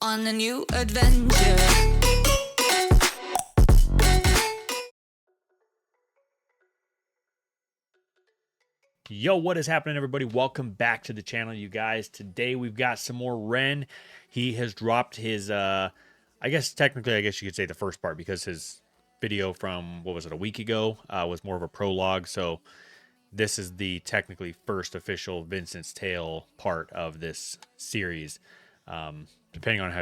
on a new adventure. Yo, what is happening, everybody? Welcome back to the channel, you guys. Today we've got some more Ren. He has dropped his I guess technically you could say the first part, because his video from, what was it, a week ago, was more of a prologue. So this is the technically first official Vincent's Tale part of this series, depending on how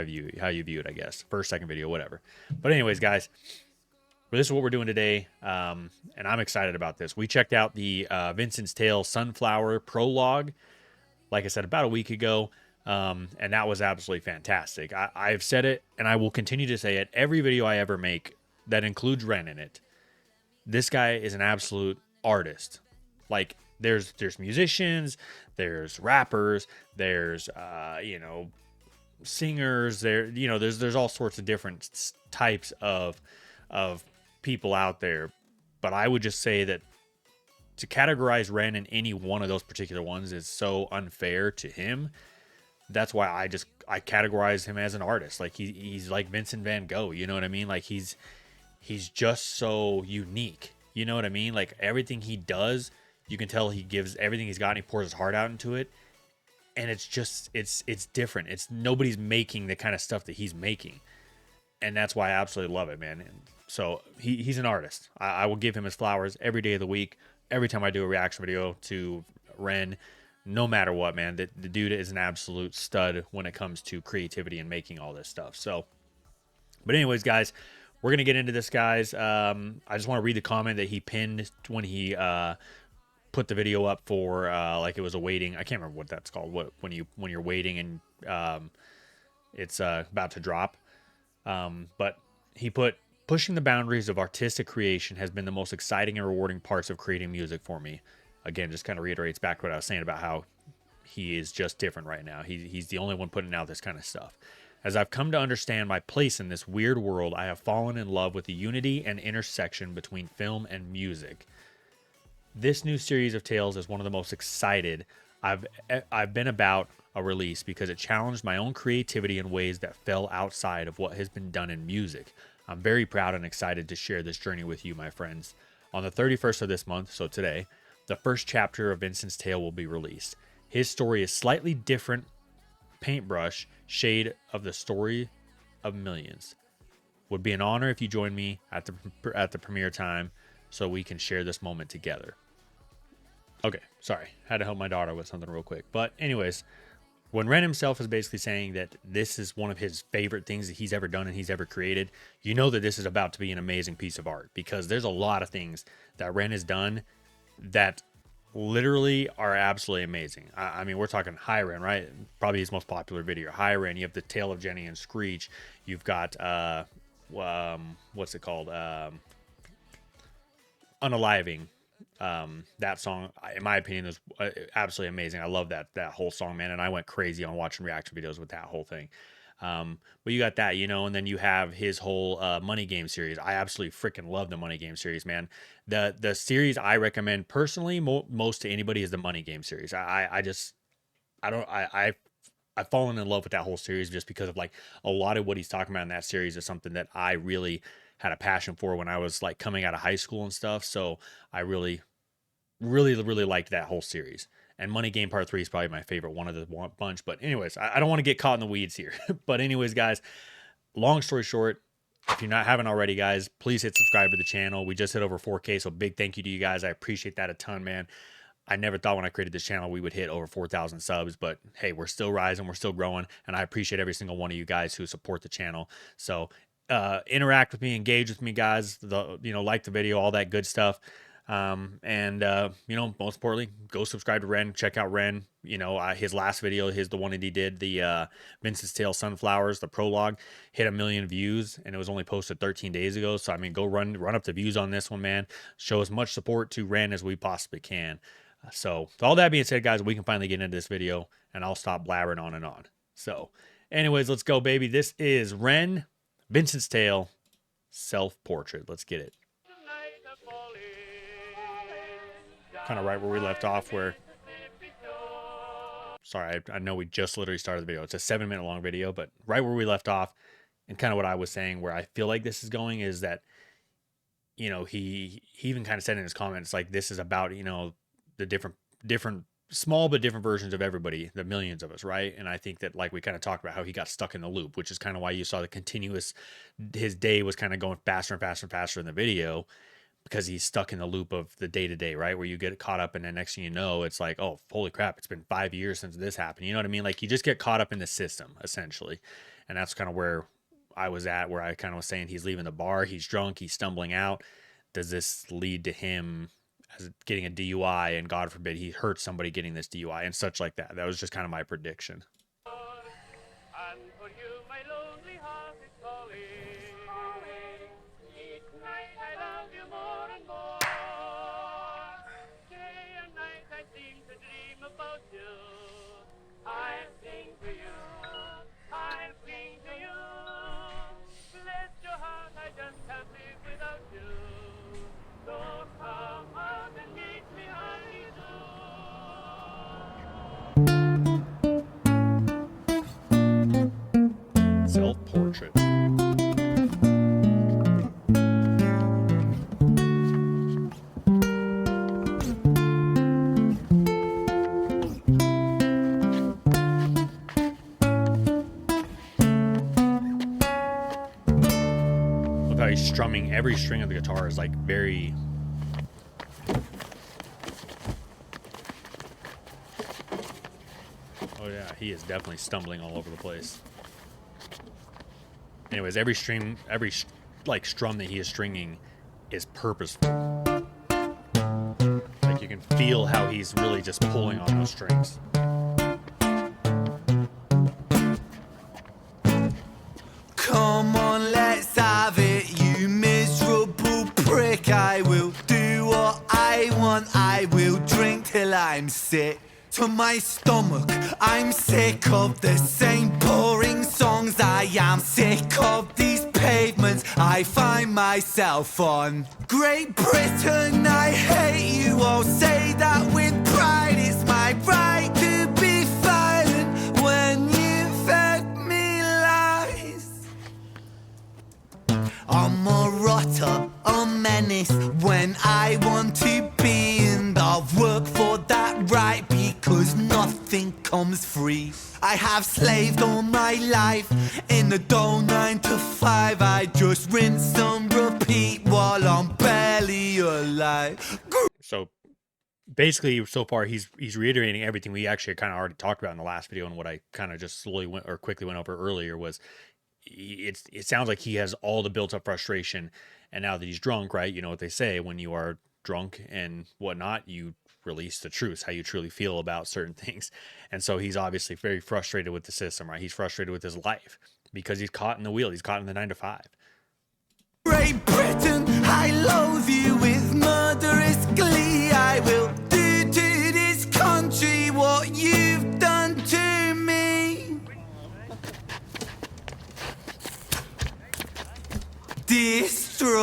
you view it, I guess. First, second video, whatever. But anyways, guys, this is what we're doing today, and I'm excited about this. We checked out the Vincent's Tale Sunflower prologue, like I said, about a week ago, and that was absolutely fantastic. I've said it, and I will continue to say it every video I ever make that includes Ren in it. This guy is an absolute artist. Like, there's musicians, there's rappers, there's singers, there's all sorts of different types of people out there, but I would just say that to categorize Ren in any one of those particular ones is so unfair to him. That's why I categorize him as an artist. Like, he's like Vincent Van Gogh, you know what I mean? Like, he's just so unique, you know what I mean? Like, everything he does, you can tell he gives everything he's got and he pours his heart out into it, and it's just it's different. It's nobody's making the kind of stuff that he's making, and that's why I absolutely love it, man. And so he's an artist. I will give him his flowers every day of the week, every time I do a reaction video to Ren, no matter what, man. The dude is an absolute stud when it comes to creativity and making all this stuff. So, but anyways, guys, we're going to get into this, guys. I just want to read the comment that he pinned when he put the video up for like it was a waiting. I can't remember what that's called. When you're waiting and it's about to drop. But he put, pushing the boundaries of artistic creation has been the most exciting and rewarding parts of creating music for me. Again, just kind of reiterates back what I was saying about how he is just different right now. He's the only one putting out this kind of stuff. As I've come to understand my place in this weird world, I have fallen in love with the unity and intersection between film and music. This new series of tales is one of the most excited I've been about a release, because it challenged my own creativity in ways that fell outside of what has been done in music. I'm very proud and excited to share this journey with you, my friends. On the 31st of this month, so today, the first chapter of Vincent's Tale will be released. His story is slightly different paintbrush shade of the story of millions. Would be an honor if you join me at the premiere time so we can share this moment together. Okay, sorry. Had to help my daughter with something real quick. But anyways, when Ren himself is basically saying that this is one of his favorite things that he's ever done and he's ever created, you know that this is about to be an amazing piece of art, because there's a lot of things that Ren has done that literally are absolutely amazing. I mean, we're talking High Ren, right? Probably his most popular video. High Ren, you have the Tale of Jenny and Screech. You've got, what's it called? Unaliving. That song, in my opinion, is absolutely amazing. I love that whole song, man, and I went crazy on watching reaction videos with that whole thing. But you got that, and then you have his whole Money Game series. I absolutely freaking love the Money Game series, man. The series I recommend personally most to anybody is the Money Game series. I've fallen in love with that whole series just because of, like, a lot of what he's talking about in that series is something that I really had a passion for when I was, like, coming out of high school and stuff. So I really liked that whole series. And Money Game Part 3 is probably my favorite one of the bunch. But anyways, I don't want to get caught in the weeds here. But anyways, guys, long story short, if you're not haven't already, guys, please hit subscribe to the channel. We just hit over 4K, so big thank you to you guys. I appreciate that a ton, man. I never thought when I created this channel we would hit over 4,000 subs, but hey, we're still rising, we're still growing, and I appreciate every single one of you guys who support the channel. So interact with me, engage with me, guys. Like the video, all that good stuff. Most importantly, go subscribe to Ren. Check out Ren. His last video, the one that he did, the Vincent's Tale Sunflowers, the prologue, hit 1 million views, and it was only posted 13 days ago. So I mean, go run up the views on this one, man. Show as much support to Ren as we possibly can. So with all that being said, guys, we can finally get into this video, and I'll stop blabbering on and on. So anyways, let's go, baby. This is Ren, Vincent's Tale, self-portrait. Let's get it. Kind of right where we left off, where sorry, I know we just literally started the video. It's a 7-minute long video, but right where we left off, and kind of what I was saying, where I feel like this is going is that, you know, he even kind of said in his comments, like, this is about, you know, the different small but different versions of everybody, the millions of us, right? And I think that, like, we kind of talked about how he got stuck in the loop, which is kind of why you saw the continuous, his day was kind of going faster and faster and faster in the video, because he's stuck in the loop of the day to day, right? Where you get caught up, and then next thing you know, it's like, oh, holy crap, it's been 5 years since this happened. You know what I mean? Like, you just get caught up in the system, essentially. And that's kind of where I was at, where I kind of was saying he's leaving the bar, he's drunk, he's stumbling out. Does this lead to him as getting a DUI, and God forbid he hurts somebody getting this DUI and such like that? That was just kind of my prediction. And for you, my lonely heart is calling. Each night I love you more and more. Day and night I seem to dream about you. I sing to you, I sing to you. Bless your heart, I just can't live without you. So come out and meet me, honey, do. Self-portrait. Look how he's strumming. Every string of the guitar is like very... Oh yeah, he is definitely stumbling all over the place. Anyways, every strum that he is stringing is purposeful. Like, you can feel how he's really just pulling on those strings. Come on, let's have it, you miserable prick. I will do what I want, I will drink till I'm sick to my stomach. I'm sick of the same boring songs. I am sick of these pavements I find myself on. Great Britain, I hate you. I'll say that with pride. It's my right to be violent when you fed me lies. I'm a rotter, a menace when I want to be, and I've worked for that right because nothing comes free. I have slaved all my life in the dull 9 to 5. I just rinse and repeat while I'm barely alive. So basically, so far he's reiterating everything we actually kind of already talked about in the last video, and what I kind of just quickly went over earlier was, it sounds like he has all the built up frustration, and now that he's drunk, right? You know what they say, when you are drunk and whatnot, you release the truth, how you truly feel about certain things. And so he's obviously very frustrated with the system, right? He's frustrated with his life because he's caught in the wheel. He's caught in the 9 to 5. Great Britain, I loathe you with murderous glee. I will do to this country what you've done to me. Destroy.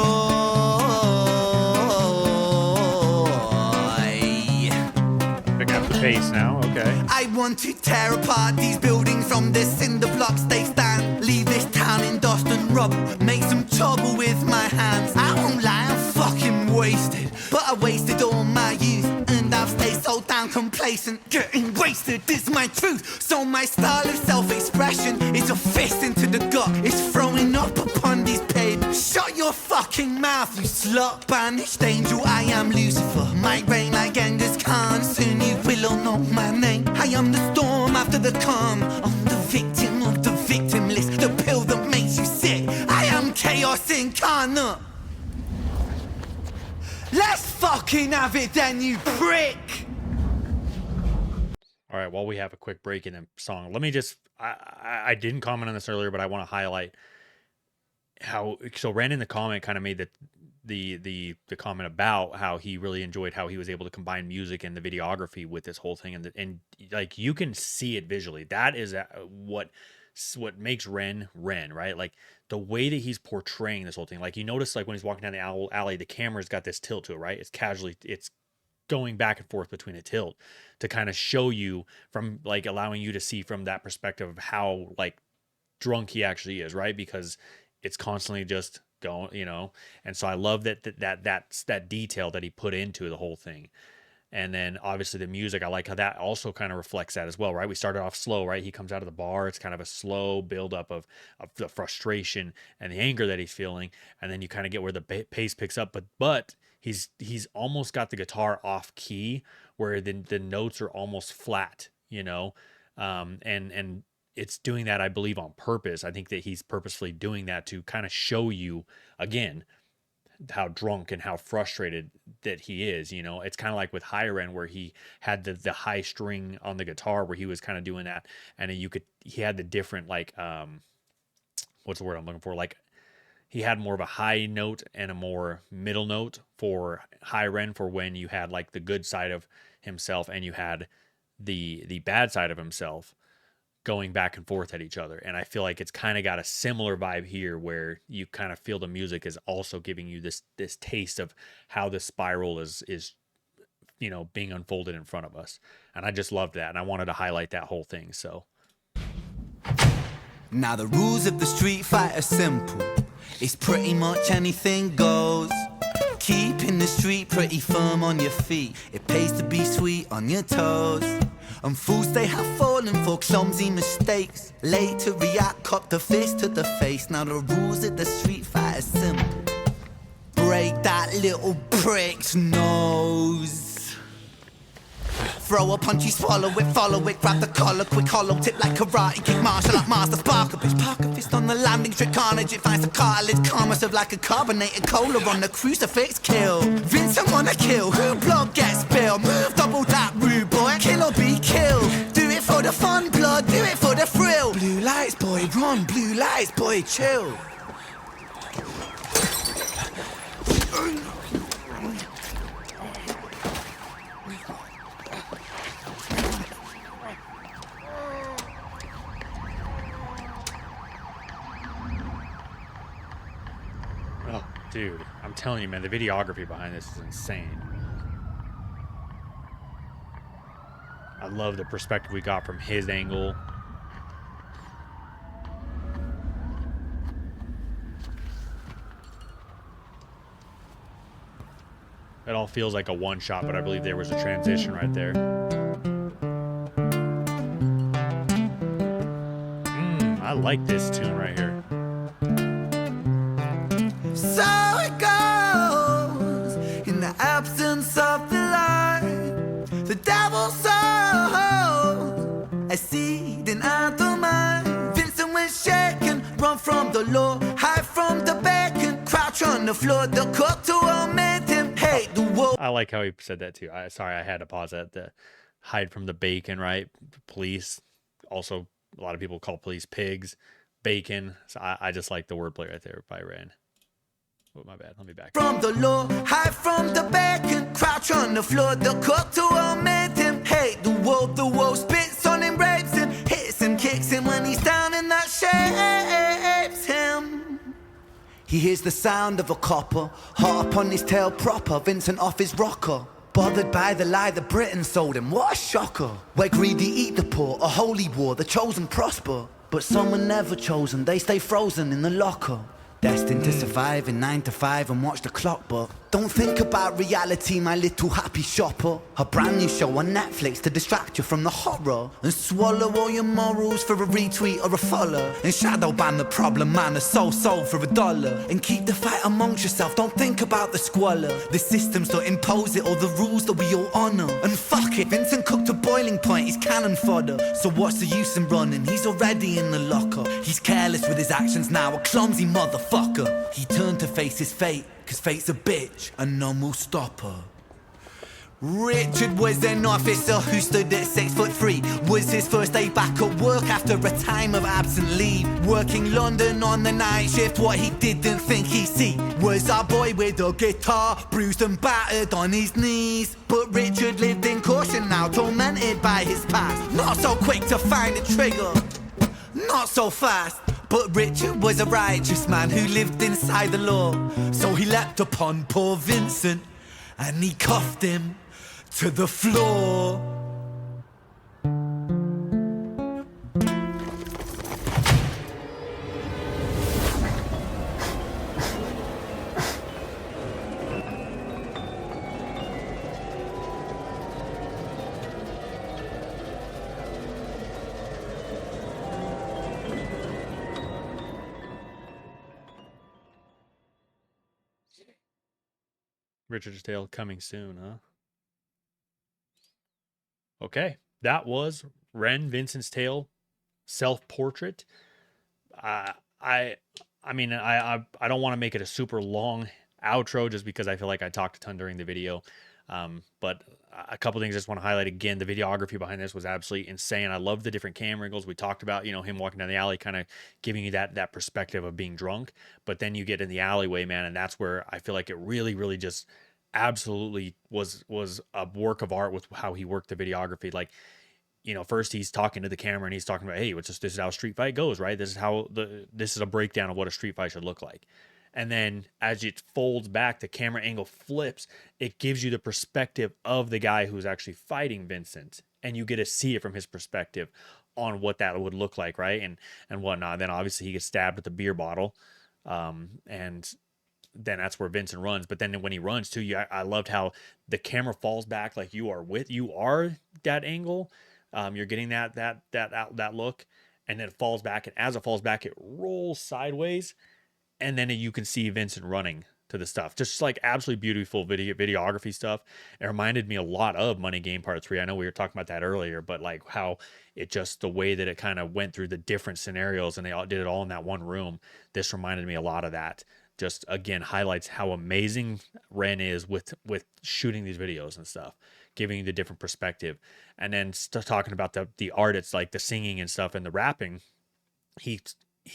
Picking up the pace now, okay. I want to tear apart these buildings from the cinder blocks they stand. Leave this town in dust and rubble. Make some trouble with my hands. I won't lie, I'm fucking wasted. But I wasted all my youth, and I've stayed so damn complacent. Getting wasted is my truth. So my style of self-expression is a fist into the gut. It's throwing up upon these pavements. Shut your fucking mouth, you slut. Banished angel, I am Lucifer. My reign like Genghis Khan. Soon you will all know my name. I am the storm after the calm. I'm the victim of the victim list. The pill that makes you sick. I am chaos incarnate. Let's fucking have it then, you prick! All right, while we have a quick break in the song, let me just, I didn't comment on this earlier, but I want to highlight how, so Ren in the comment kind of made the comment about how he really enjoyed how he was able to combine music and the videography with this whole thing. And like, you can see it visually. That is what makes Ren, right? Like, the way that he's portraying this whole thing, like, you notice, like, when he's walking down the alley, the camera's got this tilt to it, right? It's going back and forth between a tilt to kind of show you from like allowing you to see from that perspective of how like drunk he actually is, right? Because it's constantly just going, you know. And so I love that's that detail that he put into the whole thing. And then obviously the music, I like how that also kind of reflects that as well, right? We started off slow, right? He comes out of the bar. It's kind of a slow buildup of the frustration and the anger that he's feeling. And then you kind of get where the pace picks up. But he's almost got the guitar off key where the notes are almost flat, you know? And it's doing that, I believe, on purpose. I think that he's purposefully doing that to kind of show you, again, how drunk and how frustrated that he is. You know, it's kind of like with Higher End where he had the high string on the guitar where he was kind of doing that, and he had the different like what's the word I'm looking for, like he had more of a high note and a more middle note for Higher End, for when you had like the good side of himself and you had the bad side of himself going back and forth at each other. And I feel like it's kind of got a similar vibe here where you kind of feel the music is also giving you this taste of how the spiral is, you know, being unfolded in front of us. And I just loved that. And I wanted to highlight that whole thing. So now the rules of the street fight are simple. It's pretty much anything goes. Keeping the street pretty firm on your feet. It pays to be sweet on your toes. And fools they have fallen for clumsy mistakes. Late to react, cop the fist to the face. Now the rules of the street fight are simple. Break that little prick's nose. Throw a punch, you swallow it, follow it, grab the collar, quick hollow tip like karate kick, martial art master, spark a bitch, park a fist on the landing, trick carnage, it finds the cartilage, karma serve like a carbonated cola on the crucifix, kill. Vincent wanna kill, who blood gets spilled, move double that rude boy, kill or be killed. Do it for the fun, blood, do it for the thrill. Blue lights, boy, run, blue lights, boy, chill. Dude, I'm telling you, man, the videography behind this is insane. I love the perspective we got from his angle. It all feels like a one shot, but I believe there was a transition right there. I like this tune right here. So it goes, in the absence of the light, the devil sows a seed in either mind. Vincent was shaken, run from the law, hide from the bacon, crouch on the floor, the cook to omit him, hate the world. I like how he said that too. Sorry, I had to pause that. The hide from the bacon, right? Police. Also, a lot of people call police pigs, bacon. So I just like the wordplay right there by Ren. Oh, my bad. Let me back. From the law, hide from the bacon, crouch on the floor, the cook to omit him, hate the wolf spits on him, rapes him, hits him, kicks him when he's down, and that shapes him. He hears the sound of a copper, hot upon his tail proper, Vincent off his rocker. Bothered by the lie the Britons sold him, what a shocker. Where greedy eat the poor, a holy war, the chosen prosper. But some are never chosen, they stay frozen in the locker. Destined to survive in 9 to 5 and watch the clock, but don't think about reality, my little happy shopper. A brand new show on Netflix to distract you from the horror, and swallow all your morals for a retweet or a follow, and shadow ban the problem man, a sold for $1, and keep the fight amongst yourself, don't think about the squalor. The systems don't impose it, or the rules that we all honour. And fuck it, Vincent cooked to boiling point, he's cannon fodder. So what's the use in running, he's already in the locker. He's careless with his actions now, a clumsy motherfucker. He turned to face his fate, cause fate's a bitch and none will stop her. Richard was an officer who stood at 6'3". Was his first day back at work after a time of absent leave. Working London on the night shift, what he didn't think he'd see was our boy with a guitar, bruised and battered on his knees. But Richard lived in caution now, tormented by his past. Not so quick to find a trigger, not so fast. But Richard was a righteous man who lived inside the law. So he leapt upon poor Vincent and he cuffed him to the floor. Richard's Tale coming soon, huh? Okay, that was Vincent's Tale self-portrait. Uh, I, I mean, I don't want to make it a super long outro just because I feel like I talked a ton during the video. But a couple things I just want to highlight again. The videography behind this was absolutely insane. I love the different camera angles. We talked about, him walking down the alley, kind of giving you that perspective of being drunk. But then you get in the alleyway, man, and that's where I feel like it really, really just absolutely was a work of art with how he worked the videography. Like, first he's talking to the camera and he's talking about, hey, this is how a street fight goes, right? This is a breakdown of what a street fight should look like. And then as it folds back, the camera angle flips. It gives you the perspective of the guy who's actually fighting Vincent, and you get to see it from his perspective on what that would look like, right? And whatnot. Then obviously he gets stabbed with a beer bottle, and then that's where Vincent runs. But then when he runs too, I loved how the camera falls back like you are that angle. You're getting that look, and then it falls back, and as it falls back, it rolls sideways, and then you can see Vincent running to the stuff. Just like absolutely beautiful videography stuff. It reminded me a lot of Money Game Part 3. I know we were talking about that earlier, but like how it just, the way that it kind of went through the different scenarios and they all did it all in that one room. This reminded me a lot of that. Just again highlights how amazing Ren is with shooting these videos and stuff, giving you the different perspective. And then talking about the art, it's like the singing and stuff and the rapping. He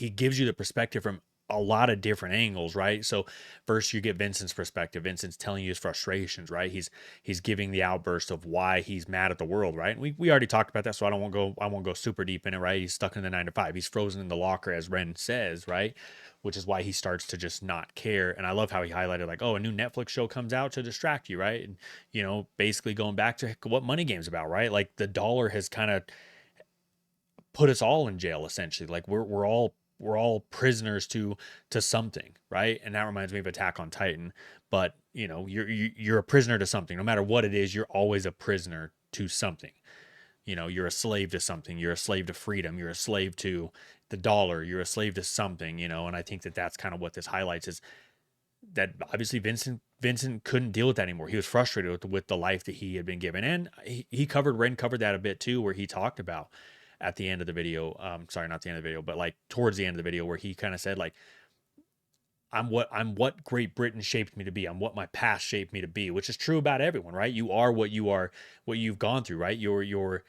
gives you the perspective from a lot of different angles, right? So first you get Vincent's perspective. Vincent's telling you his frustrations, right? He's giving the outburst of why he's mad at the world, right? And we already talked about that, so I won't go super deep in it, right? He's stuck in the 9 to 5. He's frozen in the locker, as Ren says, right? Which is why he starts to just not care. And I love how he highlighted like, oh, a new Netflix show comes out to distract you, right? And basically going back to what Money Game's about, right? Like the dollar has kind of put us all in jail essentially. Like we're all prisoners to something, right? And that reminds me of Attack on Titan. But you're a prisoner to something. No matter what it is, you're always a prisoner to something. You're a slave to something. You're a slave to freedom. You're a slave to the dollar. You're a slave to something. And I think that that's kind of what this highlights, is that obviously Vincent couldn't deal with that anymore. He was frustrated with the life that he had been given, and Ren covered that a bit too, where he talked about at the end of the video, sorry, not the end of the video, but like towards the end of the video, where he kind of said like, I'm what Great Britain shaped me to be. I'm what my past shaped me to be, which is true about everyone, right? You are what you've gone through, right? Your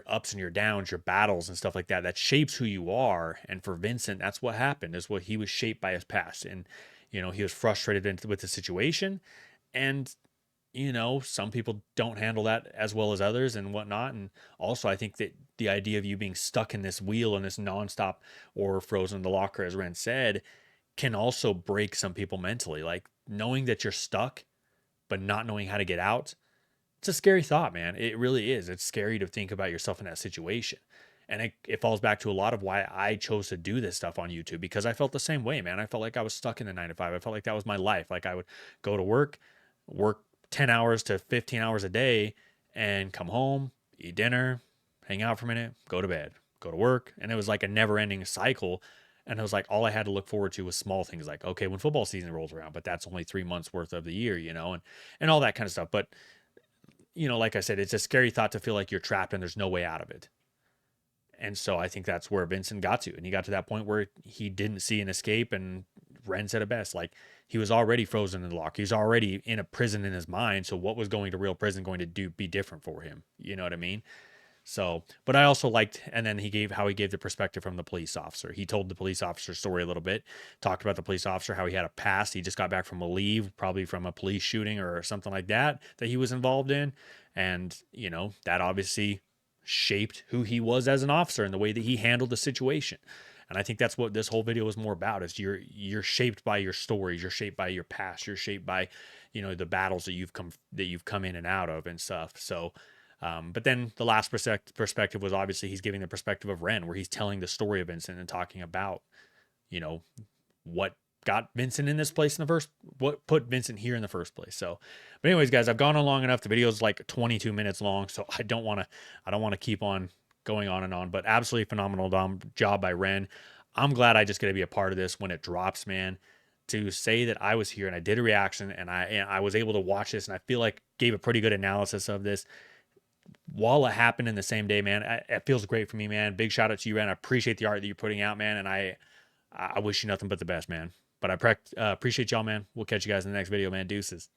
ups and your downs, your battles and stuff like that. That shapes who you are. And for Vincent, that's what happened, is what he was shaped by his past. And, he was frustrated with the situation. And, some people don't handle that as well as others and whatnot. And also I think that the idea of you being stuck in this wheel and this nonstop, or frozen in the locker, as Ren said, can also break some people mentally. Like knowing that you're stuck, but not knowing how to get out. It's a scary thought, man. It really is. It's scary to think about yourself in that situation. And it falls back to a lot of why I chose to do this stuff on YouTube, because I felt the same way, man. I felt like I was stuck in the 9 to 5. I felt like that was my life. Like I would go to work 10 hours to 15 hours a day, and come home, eat dinner, hang out for a minute, go to bed, go to work. And it was like a never ending cycle. And it was like, all I had to look forward to was small things like, okay, when football season rolls around, but that's only 3 months worth of the year, and all that kind of stuff. But, like I said, it's a scary thought to feel like you're trapped and there's no way out of it. And so I think that's where Vincent got to. And he got to that point where he didn't see an escape. And Ren said it best. Like, he was already frozen in the lock. He was already in a prison in his mind. So what was going to real prison going to be different for him? You know what I mean? So, but I also liked, and then he gave the perspective from the police officer. He told the police officer's story a little bit, talked about the police officer, how he had a past. He just got back from a leave, probably from a police shooting or something like that he was involved in. And, that obviously shaped who he was as an officer and the way that he handled the situation. And I think that's what this whole video is more about, is you're shaped by your stories, you're shaped by your past, you're shaped by, you know, the battles that you've come in and out of and stuff. So but then the last perspective was obviously he's giving the perspective of Ren, where he's telling the story of Vincent and talking about, you know, what got Vincent in this place in the first, what put Vincent here in the first place. So, but anyways, guys, I've gone on long enough. The video is like 22 minutes long, so I don't want to keep on going on and on, but absolutely phenomenal job by Ren. I'm glad I just get to be a part of this when it drops, man. To say that I was here and I did a reaction and I was able to watch this, and I feel like gave a pretty good analysis of this while it happened in the same day, man. It feels great for me, man. Big shout out to you, Ren. I appreciate the art that you're putting out, man, and I wish you nothing but the best, man. But I appreciate y'all, man. We'll catch you guys in the next video, man. Deuces.